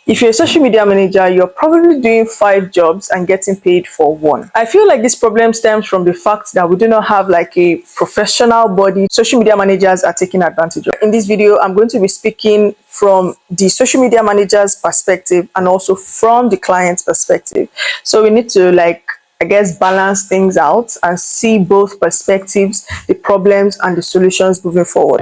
If you're a social media manager, you're probably doing 5 jobs and getting paid for 1. I feel like this problem stems from the fact that we do not have like a professional body social media managers are taking advantage of. In this video, I'm going to be speaking from the social media manager's perspective and also from the client's perspective. So we need to I guess balance things out and see both perspectives, the problems and the solutions moving forward.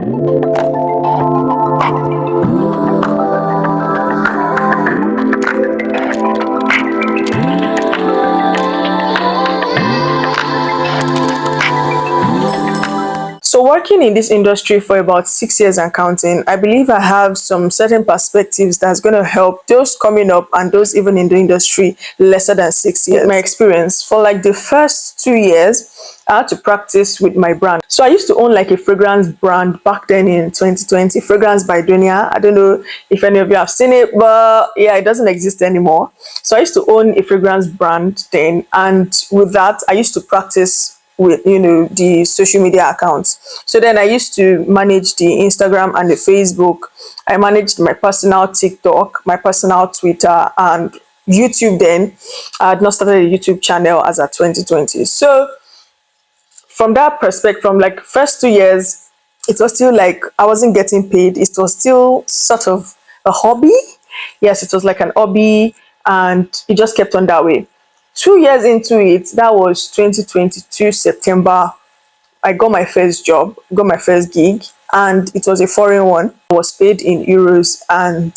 So working in this industry for about 6 years and counting, I believe I have some certain perspectives that's going to help those coming up and those even in the industry lesser than 6 years. My experience for like the first 2 years, I had to practice with my brand. So I used to own like a fragrance brand back then in 2020, Fragrance by Dunia. I don't know if any of you have seen it, but yeah, it doesn't exist anymore. So I used to own a fragrance brand then, and with that, I used to practice with the social media accounts. So then I used to manage the Instagram and the Facebook. I managed my personal TikTok, my personal Twitter, and YouTube. Then I had not started a YouTube channel as at 2020. So from that perspective, from like first 2 years, it was still like I wasn't getting paid. It was still sort of a hobby. Yes, it was like an hobby, and it just kept on that way. 2 years into it, that was 2022 September, I got my first job, got my first gig, and it was a foreign one. I was paid in euros, and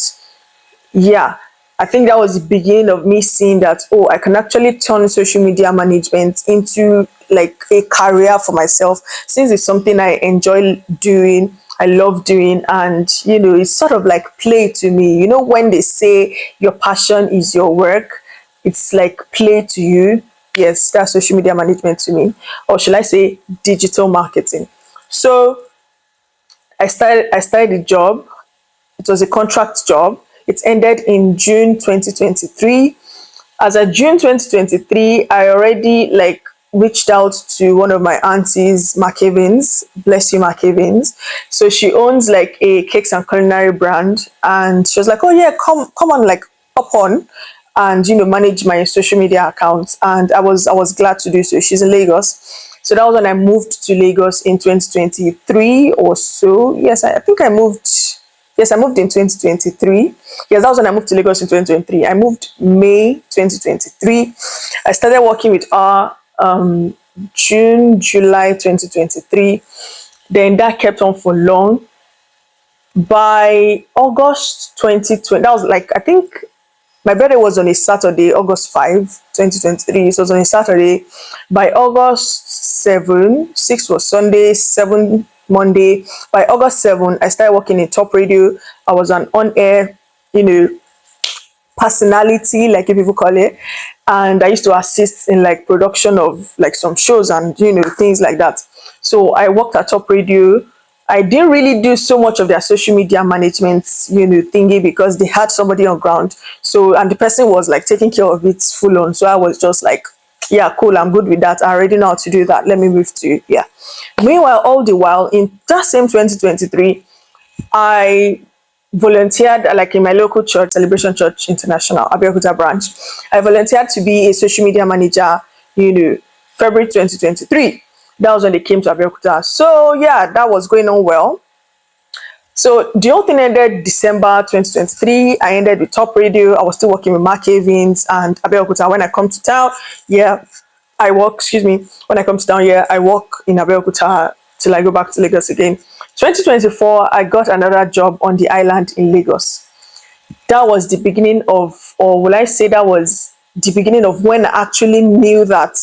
yeah, I think that was the beginning of me seeing that, oh, I can actually turn social media management into like a career for myself, since it's something I enjoy doing, I love doing, and it's sort of like play to me. When they say your passion is your work, it's like play to you. Yes, that's social media management to me, or should I say digital marketing. So I started the job. It was a contract job. It ended in June 2023. As of June 2023, I already reached out to one of my aunties, McKevins, bless you, McKevins. So she owns like a cakes and culinary brand, and she was like, "Oh yeah, come on, like hop on and manage my social media accounts." And I was glad to do so. She's in Lagos. So that was when I moved to Lagos in 2023 or so. Yes, I think I moved. Yes, I moved in 2023. Yes, that was when I moved to Lagos in 2023. I moved May 2023. I started working with her June, July 2023. Then that kept on for long. By August 2020, that was I think my birthday was on a Saturday, August 5, 2023. It was on a Saturday. By August 7, 6 was Sunday, 7 Monday. By August 7, I started working in Top Radio. I was an on-air, personality, like people call it. And I used to assist in production of some shows and, things like that. So I worked at Top Radio. I didn't really do so much of their social media management, thingy, because they had somebody on ground. So, and the person was taking care of it full on. So I was just like, yeah, cool, I'm good with that. I already know how to do that. Let me move to, yeah. Meanwhile, all the while, in that same 2023, I volunteered in my local church, Celebration Church International, Abeokuta branch. I volunteered to be a social media manager, February 2023. That was when they came to Abeokuta. So yeah, that was going on well. So the whole thing ended December 2023. I ended with Top Radio. I was still working with Mark Evans and Abeokuta. When I come to town, yeah, I work, when I come to town, yeah, I work in Abeokuta till I go back to Lagos again. 2024, I got another job on the island in Lagos. That was the beginning of, or will I say that was the beginning of when I actually knew that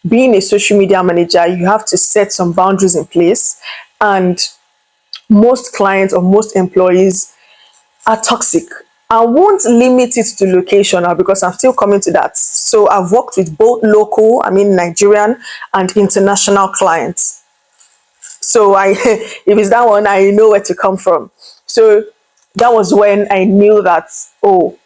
being a social media manager, you have to set some boundaries in place. And most clients or most employees are toxic. I won't limit it to location now because I'm still coming to that. So I've worked with both local, Nigerian and international clients. So if it's that one, I know where to come from. So that was when I knew that, oh,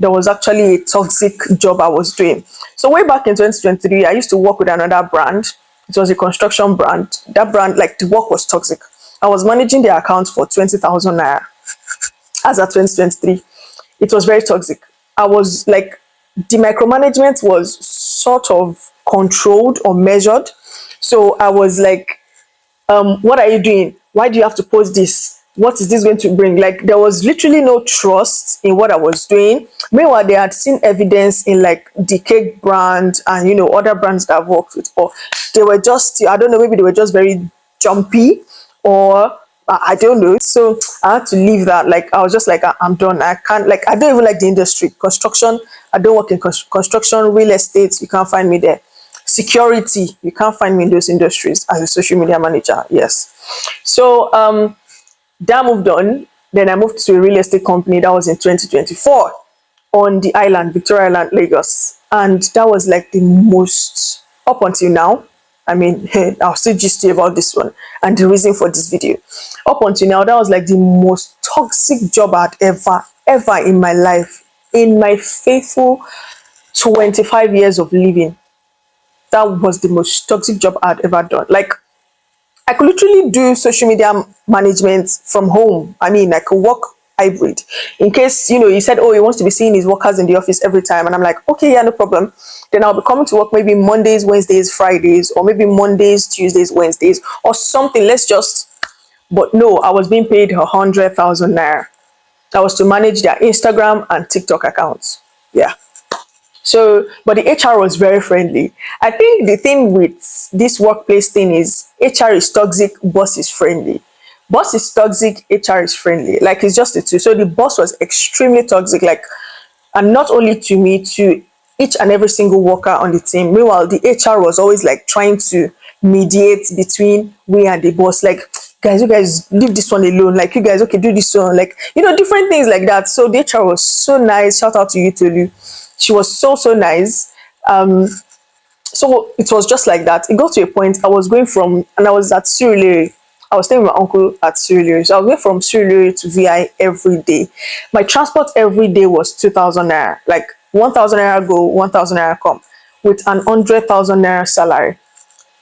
there was actually a toxic job I was doing. So way back in 2023, I used to work with another brand. It was a construction brand. That brand, the work was toxic. I was managing their account for 20,000 naira as at 2023. It was very toxic. I was like, the micromanagement was sort of controlled or measured. So I was like, what are you doing? Why do you have to post this? What is this going to bring? Like, there was literally no trust in what I was doing. Meanwhile, they had seen evidence in like the cake brand and other brands that I've worked with, or they were just, I don't know, maybe they were just very jumpy, or I don't know. So I had to leave that. Like, I was just like, I'm done. I can't, like, I don't even like the industry. Construction, I don't work in construction, real estate, you can't find me there. Security, you can't find me in those industries as a social media manager. Yes. So that moved on. Then I moved to a real estate company. That was in 2024 on the island, Victoria Island, Lagos. And that was like the most, up until now, I mean, I'll still gist you about this one and the reason for this video. Up until now, that was like the most toxic job I'd ever in my life. In my faithful 25 years of living, that was the most toxic job I'd ever done. Like, I could literally do social media management from home. I mean, I could work hybrid. In case, he said, oh, he wants to be seeing his workers in the office every time. And I'm like, okay, yeah, no problem. Then I'll be coming to work maybe Mondays, Wednesdays, Fridays, or maybe Mondays, Tuesdays, Wednesdays, or something. But no, I was being paid 100,000 naira. That was to manage their Instagram and TikTok accounts. Yeah. So, but the HR was very friendly. I think the thing with this workplace thing is HR is toxic, boss is friendly. Boss is toxic, HR is friendly. Like, it's just the two. So the boss was extremely toxic, like, and not only to me, to each and every single worker on the team. Meanwhile, the HR was always like trying to mediate between we and the boss. Like, guys, you guys leave this one alone. Like, you guys, okay, do this one. Like, different things like that. So the HR was so nice. Shout out to you, Tolu. She was so nice. So it was just like that. It got to a point I was going from, and I was at Surulere. I was staying with my uncle at Surulere. So I was going from Surulere to VI every day. My transport every day was 2,000 naira. Like, 1,000 naira go, 1,000 naira come, with an 100,000 naira salary.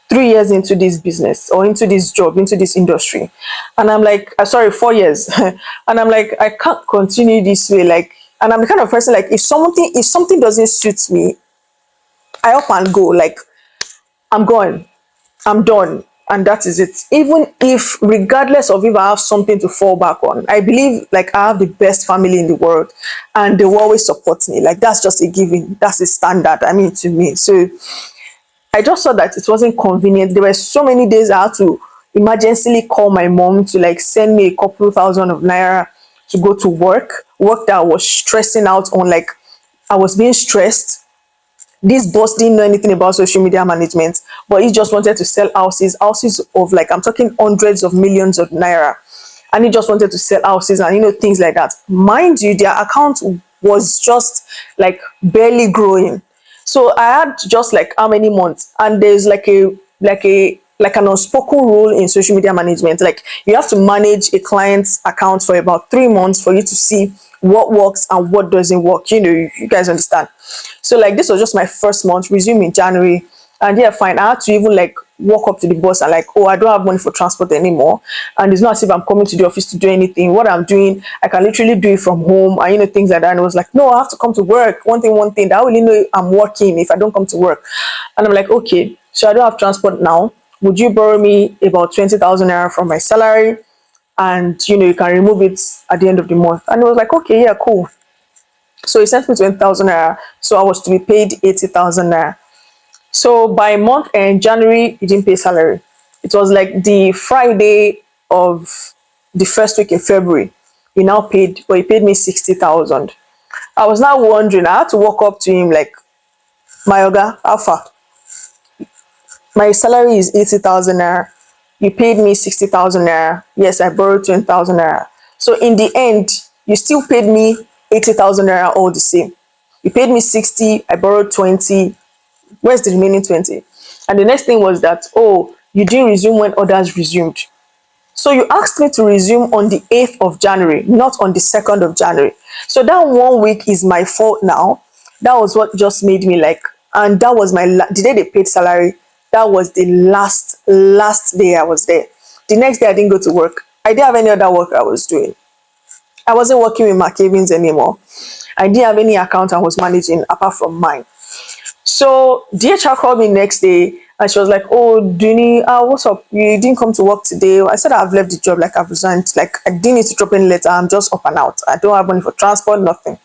3 years into this business, or into this job, into this industry. And I'm like, sorry, 4 years. And I'm like, I can't continue this way. Like, and I'm the kind of person, like, if something doesn't suit me, I up and go. Like, I'm gone. I'm done. And that is it. Even if, regardless of if I have something to fall back on, I believe like I have the best family in the world and they will always support me. Like, that's just a given. That's a standard. I mean, to me. So I just saw that it wasn't convenient. There were so many days I had to emergency call my mom to like send me a couple thousand of naira to go to work that I was stressing out on. Like, I was being stressed. This boss didn't know anything about social media management, but he just wanted to sell houses of, like, I'm talking hundreds of millions of naira. And he just wanted to sell houses and things like that. Mind you, their account was just like barely growing. So I had just like how many months, and there's like an unspoken rule in social media management. Like, you have to manage a client's account for about 3 months for you to see what works and what doesn't work. You guys understand. So like, this was just my first month, resume in January. And yeah, fine. I had to even like walk up to the boss and like, oh, I don't have money for transport anymore. And it's not as if I'm coming to the office to do anything. What I'm doing, I can literally do it from home and things like that. And it was like, no, I have to come to work. One thing. That I only know I'm working if I don't come to work. And I'm like, okay, so I don't have transport now. Would you borrow me about 20,000 naira from my salary? And you can remove it at the end of the month. And it was like, okay, yeah, cool. So he sent me 20,000 naira. So I was to be paid 80,000 naira. So by month end, January, he didn't pay salary. It was like the Friday of the first week in February. He now paid, but he paid me 60,000. I was now wondering, I had to walk up to him like, my Oga, Alpha, my salary is 80,000 naira. You paid me 60,000 naira. Yes, I borrowed 20,000 naira. So in the end, you still paid me 80,000 naira all the same. You paid me 60, I borrowed 20. Where's the remaining 20? And the next thing was that, oh, you didn't resume when others resumed. So you asked me to resume on the 8th of January, not on the 2nd of January. So that 1 week is my fault now. That was what just made me like, and that was the day they paid salary. That was the last day I was there. The next day I didn't go to work. I didn't have any other work I was doing. I wasn't working with Mark Evans anymore. I didn't have any account I was managing apart from mine. So the HR called me next day and she was like, "Oh, Duni, what's up? You didn't come to work today." I said, "I've left the job, like I've resigned. Like I didn't need to drop any letter. I'm just up and out. I don't have money for transport, nothing."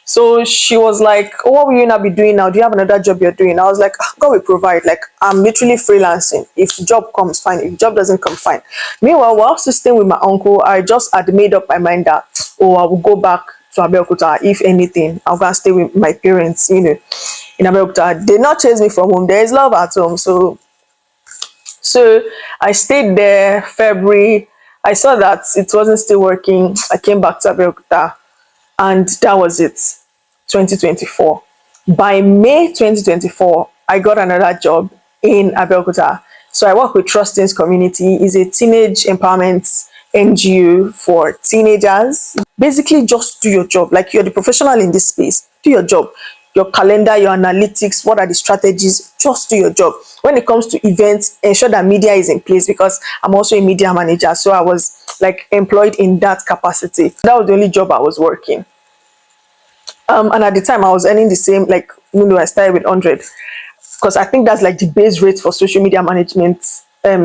So she was like, "Oh, what will you not be doing now? Do you have another job you're doing?" I was like, "God will provide. Like I'm literally freelancing. If job comes, fine. If job doesn't come, fine." Meanwhile, while still staying with my uncle, I just had made up my mind that, oh, I will go back to Abeokuta. If anything, I'll go and stay with my parents, in Abeokuta. They not chase me from home. There is love at home. So I stayed there February. I saw that it wasn't still working. I came back to Abeokuta and that was it. 2024. By May 2024, I got another job in Abeokuta. So I work with Trustings Community. It's a teenage empowerment NGO for teenagers. Basically, just do your job. Like you're the professional in this space. Do your job. Your calendar, your analytics, what are the strategies? Just do your job. When it comes to events, ensure that media is in place because I'm also a media manager. So I was like employed in that capacity. That was the only job I was working. And at the time I was earning the same, like, I started with 100 because I think that's like the base rate for social media management,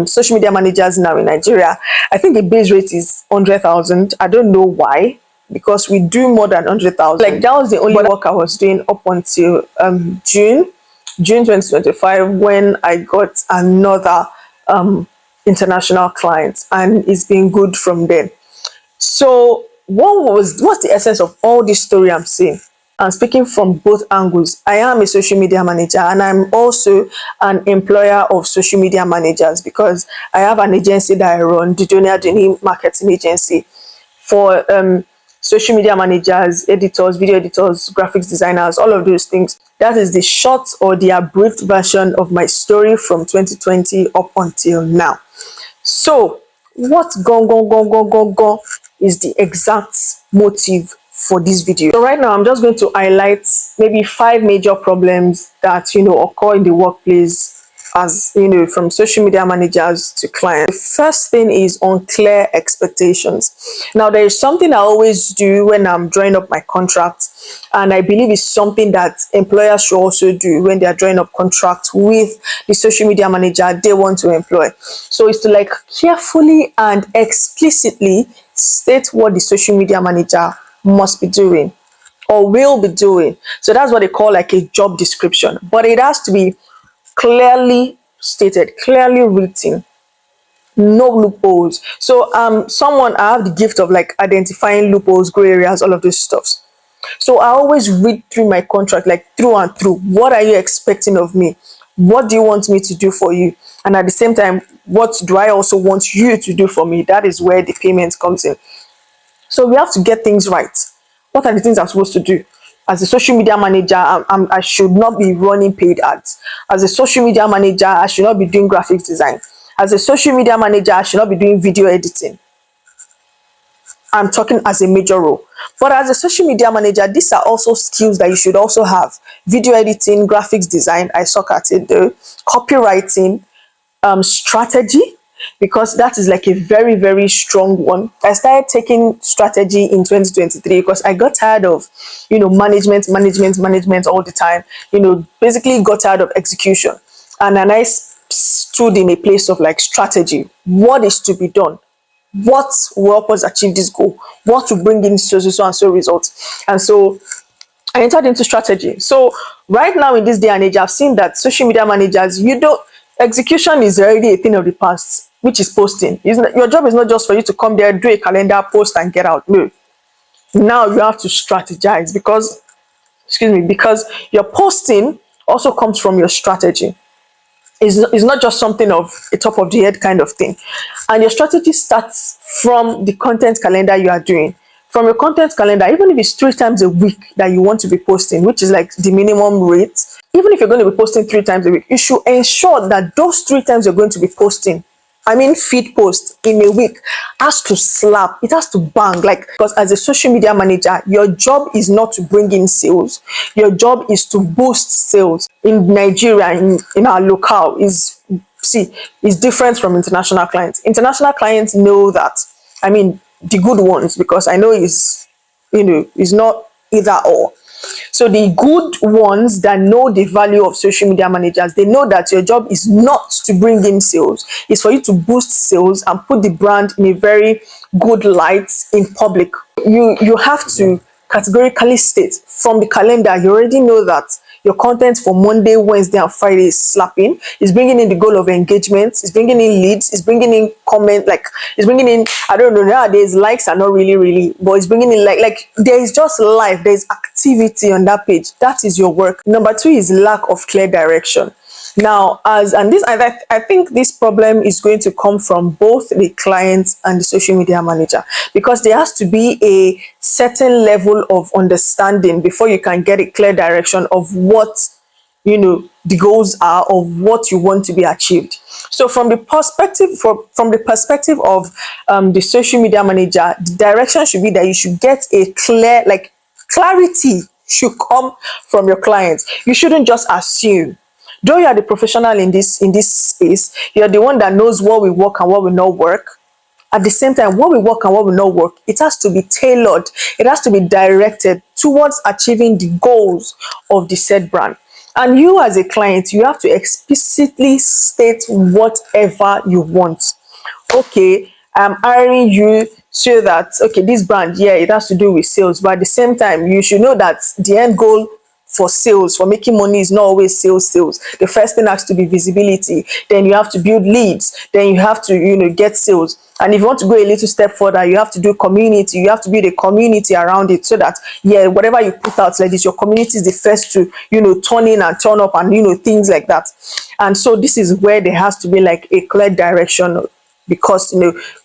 social media managers now in Nigeria. I think the base rate is 100,000. I don't know why, because we do more than 100,000. Like that was the only work I was doing up until June 2025 when I got another international client, and it's been good from then. So what's the essence of all this story I'm saying? I'm speaking from both angles. I am a social media manager and I'm also an employer of social media managers because I have an agency that I run, the Junior Dini Marketing Agency, for social media managers, editors, video editors, graphics designers, all of those things. That is the short or the abridged version of my story from 2020 up until now. So what go is the exact motive for this video. So right now I'm just going to highlight maybe 5 major problems that occur in the workplace, as from social media managers to clients. The first thing is unclear expectations. Now there is something I always do when I'm drawing up my contract, and I believe it's something that employers should also do when they are drawing up contracts with the social media manager they want to employ. So it's to like carefully and explicitly state what the social media manager must be doing or will be doing. So that's what they call like a job description, but it has to be clearly stated, clearly written, no loopholes. So I have the gift of like identifying loopholes, gray areas, all of those stuffs. So I always read through my contract, like through and through. What are you expecting of me? What do you want me to do for you? And at the same time, what do I also want you to do for me? That is where the payment comes in. So we have to get things right. What are the things I'm supposed to do? As a social media manager, I should not be running paid ads. As a social media manager, I should not be doing graphics design. As a social media manager, I should not be doing video editing. I'm talking as a major role. But as a social media manager, these are also skills that you should also have. Video editing, graphics design, I suck at it though. Copywriting, strategy, because that is like a very, very strong one. I started taking strategy in 2023 because I got tired of, management all the time. Basically got tired of execution. And then I stood in a place of like strategy. What is to be done? What will help us achieve this goal? What will bring in so and so results? And so I entered into strategy. So right now in this day and age, I've seen that social media managers, execution is already a thing of the past, which is posting. Your job is not just for you to come there, do a calendar, post and get out. No. Now you have to strategize because your posting also comes from your strategy. It's not just something of a top of the head kind of thing. And your strategy starts from the content calendar you are doing. From your content calendar, even if it's 3 times a week that you want to be posting, which is like the minimum rate, even if you're going to be posting 3 times a week, you should ensure that those 3 times you're going to be posting, feed post in a week, has to slap, it has to bang. Like, because as a social media manager, your job is not to bring in sales, your job is to boost sales. In Nigeria, in our locale, is different from international clients. International clients know that, the good ones, because I know it's not either or. So the good ones that know the value of social media managers, they know that your job is not to bring in sales, it's for you to boost sales and put the brand in a very good light in public. You have to categorically state from the calendar, you already know that your content for Monday, Wednesday, and Friday is slapping. It's bringing in the goal of engagement. It's bringing in leads. It's bringing in comment. Like it's bringing in. I don't know, nowadays likes are not really, but it's bringing in like there is just life. There is activity on that page. That is your work. Number two is lack of clear direction. Now, I think this problem is going to come from both the client and the social media manager, because there has to be a certain level of understanding before you can get a clear direction of what the goals are, of what you want to be achieved. So from the perspective of the social media manager, the direction should be that you should get a clear, like, clarity should come from your clients. You shouldn't just assume. Though you are the professional in this space, you're the one that knows what will work and what will not work. At the same time, what will work and what will not work, it has to be tailored. It has to be directed towards achieving the goals of the said brand. And you as a client, you have to explicitly state whatever you want. Okay, I'm hiring you so that, okay, this brand, yeah, it has to do with sales, but at the same time, you should know that the end goal for sales, for making money, is not always sales. The first thing has to be visibility. Then you have to build leads. Then you have to, get sales. And if you want to go a little step further, you have to do community. You have to build a community around it, so that, yeah, whatever you put out like this, your community is the first to, turn in and turn up, and, things like that. And so this is where there has to be like a clear direction, because,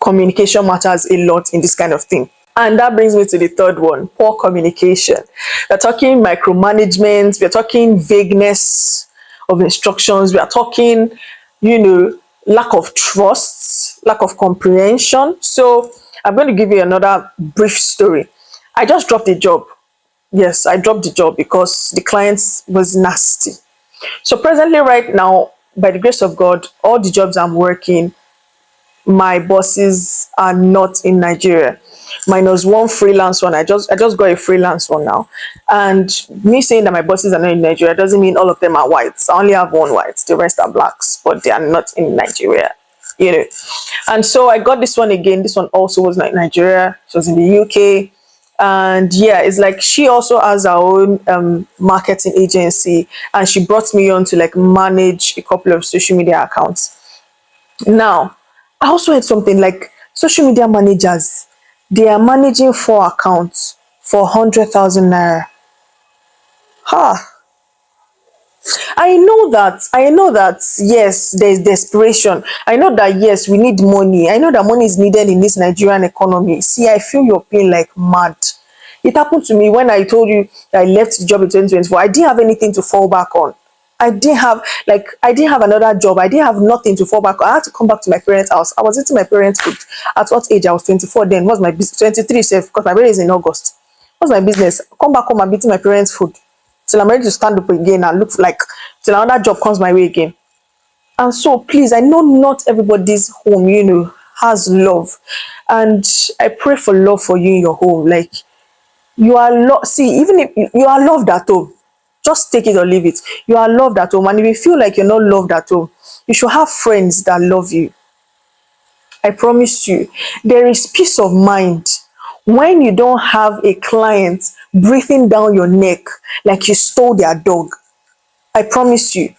communication matters a lot in this kind of thing. And that brings me to the third one: poor communication. We're talking micromanagement, we're talking vagueness of instructions, we are talking, lack of trust, lack of comprehension. So I'm going to give you another brief story. I just dropped a job. Yes, I dropped the job because the client was nasty. So presently, right now, by the grace of God, all the jobs I'm working, my bosses are not in Nigeria. Minus one freelance one. I just got a freelance one now. And me saying that my bosses are not in Nigeria doesn't mean all of them are whites. I only have one white. The rest are blacks, but they are not in Nigeria. And so I got this one again. This one also was not in Nigeria. She was in the UK. And yeah, it's like she also has her own marketing agency, and she brought me on to like manage a couple of social media accounts. Now, I also heard something like social media managers, they are managing 4 accounts for 100,000 naira. Ha! I know that, yes, there's desperation. I know that, yes, we need money. I know that money is needed in this Nigerian economy. See, I feel your pain like mad. It happened to me when I told you that I left the job in 2024. I didn't have anything to fall back on. I didn't have another job. I didn't have nothing to fall back on. I had to come back to my parents' house. I was eating my parents' food. At what age? I was 24 then. What's my business? 23 self, because my birthday is in August. What's my business? Come back home and be eating my parents' food till I'm ready to stand up again and look like till another job comes my way again. And so please, I know not everybody's home, has love. And I pray for love for you in your home. Like, you are see, even if you are loved at home, just take it or leave it. You are loved at home. And if you feel like you're not loved at home, you should have friends that love you. I promise you, there is peace of mind when you don't have a client breathing down your neck like you stole their dog. I promise you.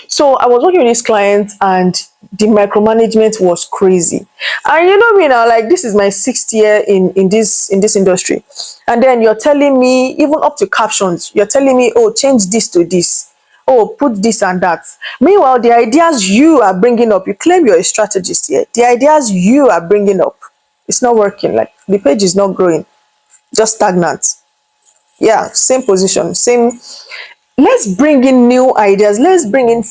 So I was working with this client, and the micromanagement was crazy. And you know me now, like, this is my 6th year in this industry. And then you're telling me, even up to captions, you're telling me, oh, change this to this. Oh, put this and that. Meanwhile, the ideas you are bringing up, you claim you're a strategist here. The ideas you are bringing up, it's not working. Like, the page is not growing, just stagnant. Yeah, same position, same. Let's bring in new ideas. Let's bring in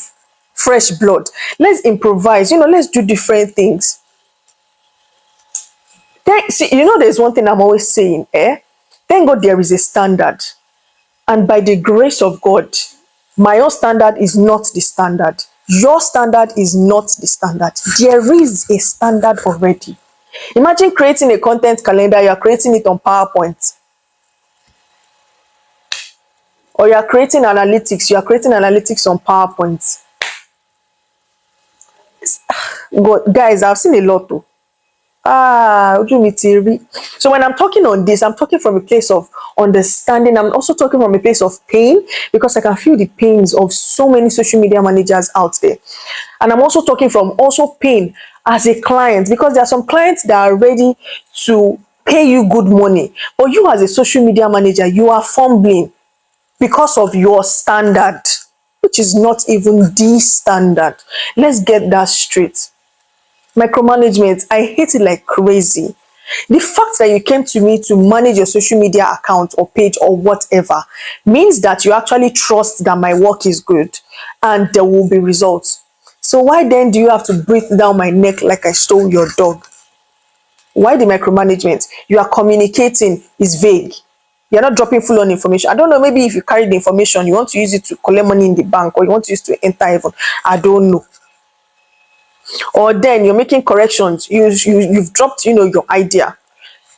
fresh blood. Let's improvise. Let's do different things. See, there's one thing I'm always saying, eh? Thank God there is a standard. And by the grace of God, my own standard is not the standard. Your standard is not the standard. There is a standard already. Imagine creating a content calendar, you're creating it on PowerPoint. Or you're creating analytics on PowerPoint. But guys, I've seen a lot too. Ojú mi ti rí. So when I'm talking on this, I'm talking from a place of understanding. I'm also talking from a place of pain because I can feel the pains of so many social media managers out there. And I'm also talking from also pain as a client because there are some clients that are ready to pay you good money. But you as a social media manager, you are fumbling because of your standard, which is not even the standard. Let's get that straight. Micromanagement, I hate it like crazy. The fact that you came to me to manage your social media account or page or whatever means that you actually trust that my work is good and there will be results. So why then do you have to breathe down my neck like I stole your dog? Why the micromanagement? You are communicating is vague. You're not dropping full on information. I don't know, maybe if you carry the information, you want to use it to collect money in the bank or you want to use it to enter heaven. I don't know. Or then you're making corrections. You've dropped, your idea.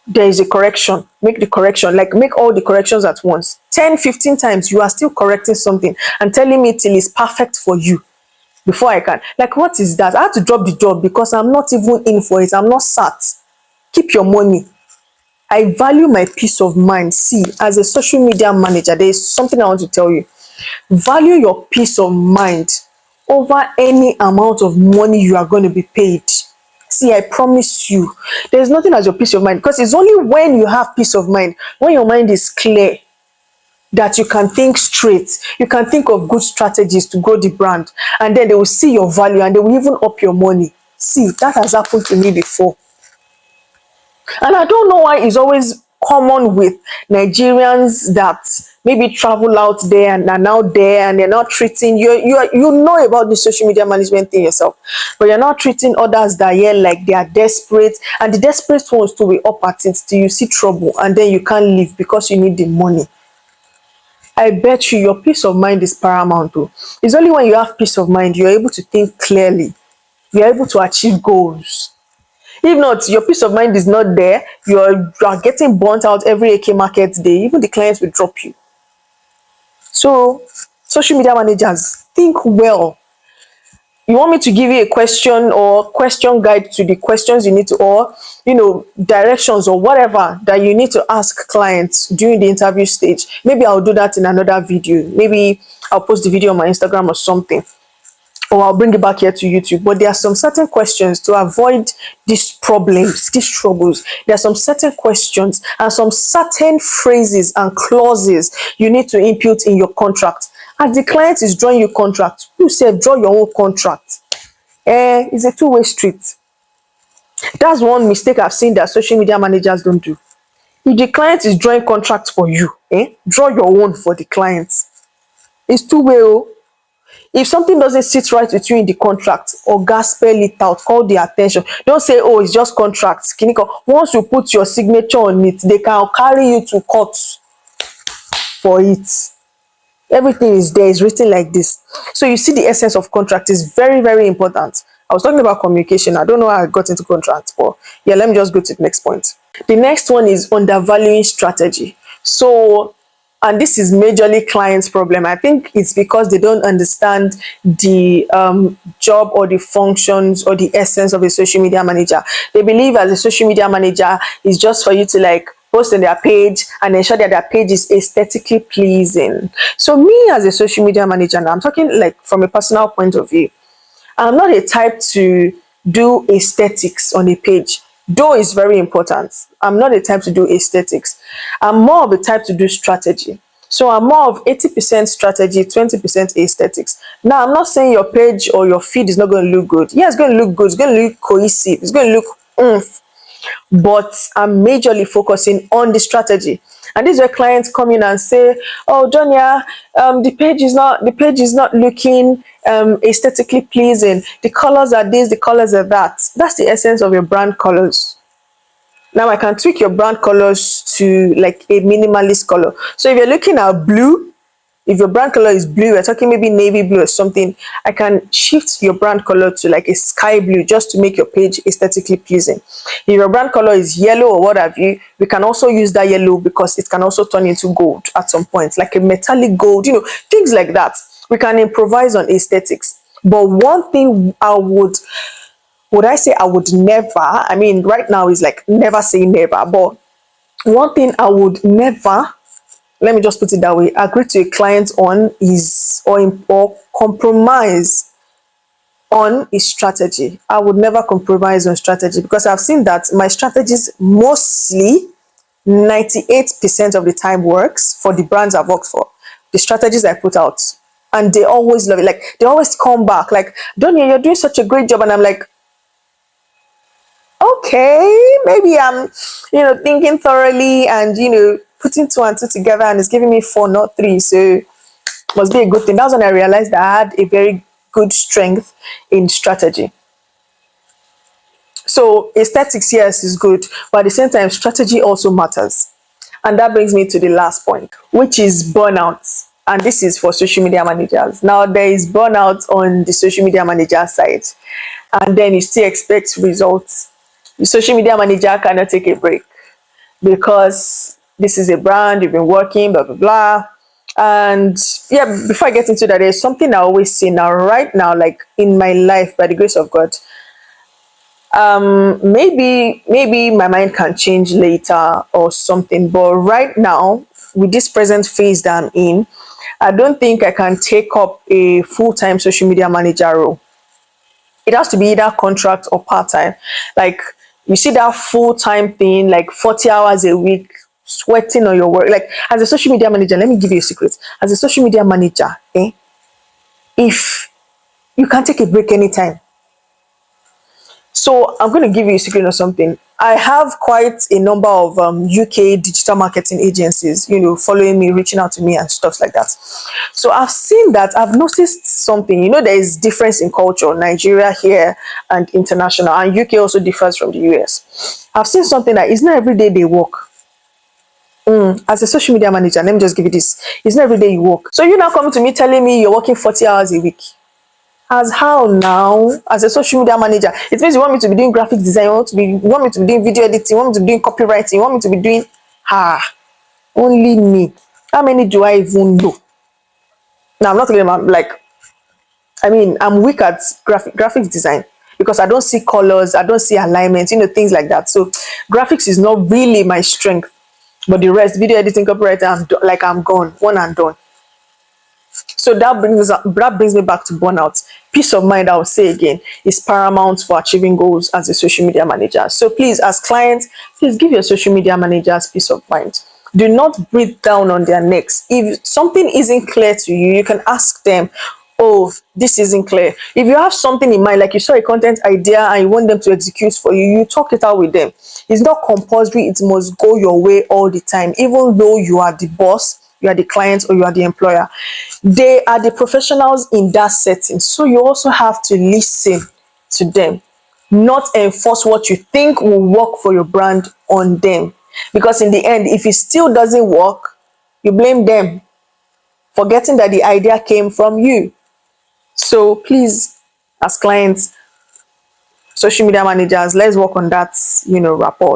There is a correction. Make the correction. Like make all the corrections at once. 10, 15 times you are still correcting something and telling me till it's perfect for you before I can. Like, what is that? I had to drop the job because I'm not even in for it. I'm not sat. Keep your money. I value my peace of mind. See, as a social media manager, there is something I want to tell you. Value your peace of mind over any amount of money you are going to be paid. See, I promise you, there's nothing as your peace of mind because it's only when you have peace of mind, when your mind is clear, that you can think straight. You can think of good strategies to grow the brand, and then they will see your value and they will even up your money. See, that has happened to me before. And I don't know why it's always common with Nigerians that maybe travel out there and are now there and they're not treating you know about the social media management thing yourself, but you're not treating others that are here like they are desperate, and the desperate ones to be up at it till you see trouble and then you can't leave because you need the money. I bet you your peace of mind is paramount though. It's only when you have peace of mind you're able to think clearly, you're able to achieve goals. If not, your peace of mind is not there, you are getting burnt out every AK market day, even the clients will drop you. So, social media managers, think well. You want me to give you a question or question guide to the questions you need to, or directions or whatever that you need to ask clients during the interview stage? Maybe I'll do that in another video. Maybe I'll post the video on my Instagram or something, or I'll bring it back here to YouTube. But there are some certain questions to avoid these problems, these troubles. There are some certain questions and some certain phrases and clauses you need to input in your contract. As the client is drawing you contract, you say draw your own contract. It's a two-way street. That's one mistake I've seen that social media managers don't do. If the client is drawing contracts for you, draw your own for the client. It's two-way. Oh. If something doesn't sit right with you in the contract, or gas spell it out, call the attention. Don't say, oh, it's just contracts. Once you put your signature on it, they can carry you to court for it. Everything is there, it's written like this. So you see, the essence of contract is very, very important. I was talking about communication. I don't know how I got into contract, but yeah, let me just go to the next point. The next one is undervaluing strategy. So, and this is majorly clients' problem. I think it's because they don't understand the job or the functions or the essence of a social media manager. They believe as a social media manager is just for you to like post on their page and ensure that their page is aesthetically pleasing. So me as a social media manager, now I'm talking like from a personal point of view, I'm not a type to do aesthetics on a page, though it's very important. I'm not a type to do aesthetics. I'm more of a type to do strategy. So I'm more of 80% strategy, 20% aesthetics. Now, I'm not saying your page or your feed is not going to look good. Yeah, it's going to look good. It's going to look cohesive. It's going to look oomph. But I'm majorly focusing on the strategy. And this is where clients come in and say, oh, Jonia, the page is not looking aesthetically pleasing. The colors are this, the colors are that. That's the essence of your brand colors. Now I can tweak your brand colors to like a minimalist color. So if you're looking at blue, If your brand color is blue, we're talking maybe navy blue or something, I can shift your brand color to like a sky blue just to make your page aesthetically pleasing. If your brand color is yellow or what have you, we can also use that yellow because it can also turn into gold at some point, like a metallic gold, things like that. We can improvise on aesthetics. But one thing would I say I would never, I mean, right now is like never say never, but one thing I would never, let me just put it that way, agree to a client on is or compromise on is strategy. I would never compromise on strategy because I've seen that my strategies mostly 98% of the time works for the brands I've worked for. The strategies I put out. And they always love it. Like they always come back. Like, Donya, you're doing such a great job. And I'm like, okay, maybe I'm, thinking thoroughly and, putting two and two together and it's giving me four, not three. So must be a good thing. That's when I realized that I had a very good strength in strategy. So aesthetics, yes, is good, but at the same time, strategy also matters. And that brings me to the last point, which is burnout. And this is for social media managers. Now, there is burnout on the social media manager side, and then you still expect results. The social media manager cannot take a break because this is a brand, you've been working, blah, blah, blah. And yeah, before I get into that, there's something I always say now, right now, like in my life, by the grace of God, maybe my mind can change later or something, but right now with this present phase that I'm in, I don't think I can take up a full-time social media manager role. It has to be either contract or part-time. Like you see that full-time thing, like 40 hours a week, sweating on your work. Like as a social media manager, let me give you a secret. As a social media manager, if you can take a break anytime. So I'm going to give you a secret or something. I have quite a number of UK digital marketing agencies, following me, reaching out to me and stuff like that. So I've seen that, I've noticed something, there is difference in culture, Nigeria here and international, and UK also differs from the US. I've seen something that it's not every day they work. As a social media manager, let me just give you this. It's not every day you work. So you now come to me telling me you're working 40 hours a week. As how now? As a social media manager, it means you want me to be doing graphic design, you want me to be doing video editing, you want me to be doing copywriting, you want me to be doing only me. How many do I even know? Now I'm not talking about I'm weak at graphics design because I don't see colors, I don't see alignment, things like that. So graphics is not really my strength. But the rest, video editing, copywriting, I'm gone, one and done. So that brings me back to burnout. Peace of mind, I will say again, is paramount for achieving goals as a social media manager. So please, as clients, please give your social media managers peace of mind. Do not breathe down on their necks. If something isn't clear to you, you can ask them, oh, this isn't clear. If you have something in mind, like you saw a content idea and you want them to execute for you, you talk it out with them. It's not compulsory, it must go your way all the time, even though you are the boss, you are the client, or you are the employer. They are the professionals in that setting. So you also have to listen to them, not enforce what you think will work for your brand on them. Because in the end, if it still doesn't work, you blame them, forgetting that the idea came from you. So please, as clients, social media managers, let's work on that, rapport.